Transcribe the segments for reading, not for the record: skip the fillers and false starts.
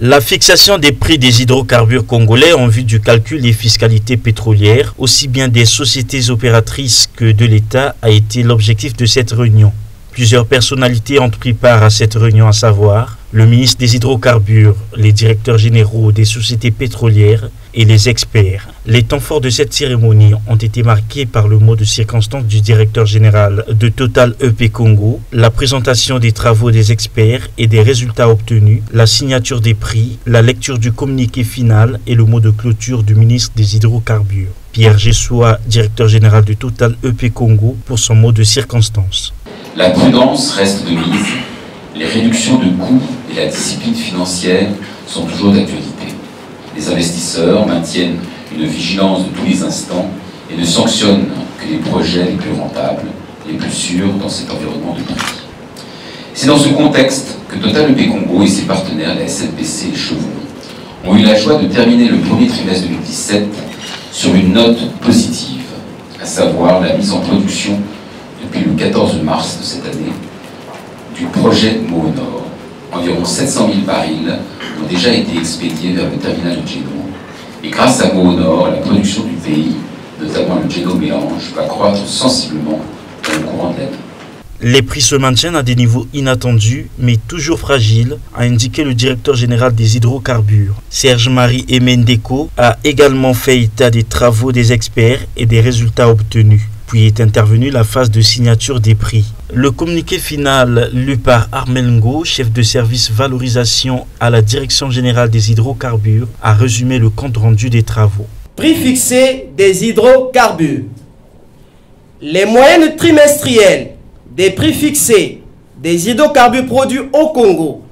La fixation des prix des hydrocarbures congolais en vue du calcul des fiscalités pétrolières, aussi bien des sociétés opératrices que de l'État, a été l'objectif de cette réunion. Plusieurs personnalités ont pris part à cette réunion, à savoir le ministre des hydrocarbures, les directeurs généraux des sociétés pétrolières et les experts. Les temps forts de cette cérémonie ont été marqués par le mot de circonstance du directeur général de Total EP Congo, la présentation des travaux des experts et des résultats obtenus, la signature des prix, la lecture du communiqué final et le mot de clôture du ministre des hydrocarbures. Pierre Jessoua, directeur général de Total EP Congo, pour son mot de circonstance. La prudence reste de mise, les réductions de coûts et la discipline financière sont toujours d'actualité. Les investisseurs maintiennent une vigilance de tous les instants et ne sanctionnent que les projets les plus rentables, les plus sûrs dans cet environnement de prix. C'est dans ce contexte que Total EP Congo et ses partenaires, la SLPC et Chevron, ont eu la joie de terminer le premier trimestre 2017 sur une note positive, à savoir la mise en production depuis le 14 mars de cette année du projet Moho Nord. Environ 700 000 barils ont déjà été expédiés vers le terminal de Djeno. Et grâce à Moho Nord, la production du pays, notamment le Djeno mélange, va croître sensiblement dans le courant de l'année. Les prix se maintiennent à des niveaux inattendus, mais toujours fragiles, a indiqué le directeur général des hydrocarbures. Serge-Marie Emendeko a également fait état des travaux des experts et des résultats obtenus. Puis est intervenue la phase de signature des prix. Le communiqué final lu par Armel Ngo, chef de service valorisation à la Direction générale des hydrocarbures, a résumé le compte rendu des travaux. Prix fixé des hydrocarbures. Les moyennes trimestrielles des prix fixés des hydrocarbures produits au Congo,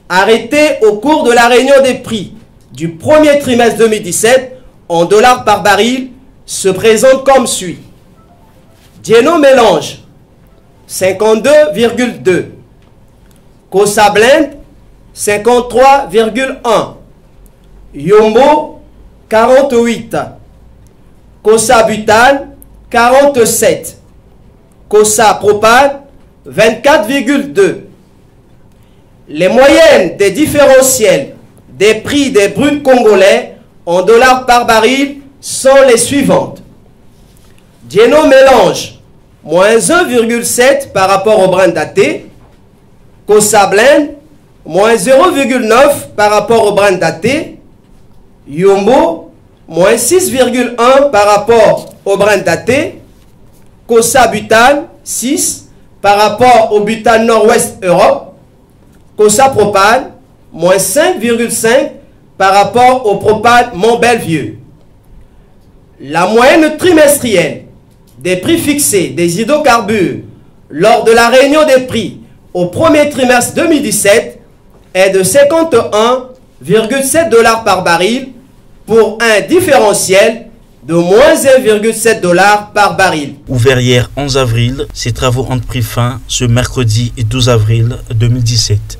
arrêtés au cours de la réunion des prix du premier trimestre 2017 en dollars par baril, se présentent comme suit. Djeno mélange 52,2, Kosa Blend 53,1, Yombo 48, Kosa Butane 47, Kosa Propane 24,2. Les moyennes des différentiels des prix des bruts congolais en dollars par baril sont les suivantes. Djeno mélange, moins 1,7 par rapport au Brent daté. Kosa Blend, moins 0,9 par rapport au Brent daté. Yombo, moins 6,1 par rapport au Brent daté. Kosa Butane, 6 par rapport au butane Nord-Ouest Europe. Kosa Propane, moins 5,5 par rapport au propane Mont-Belvieu. La moyenne trimestrielle des prix fixés des hydrocarbures lors de la réunion des prix au premier trimestre 2017 est de 51,7 $ par baril pour un différentiel de moins 1,7 $ par baril. Ouvert hier 11 avril, ces travaux ont pris fin ce mercredi 12 avril 2017.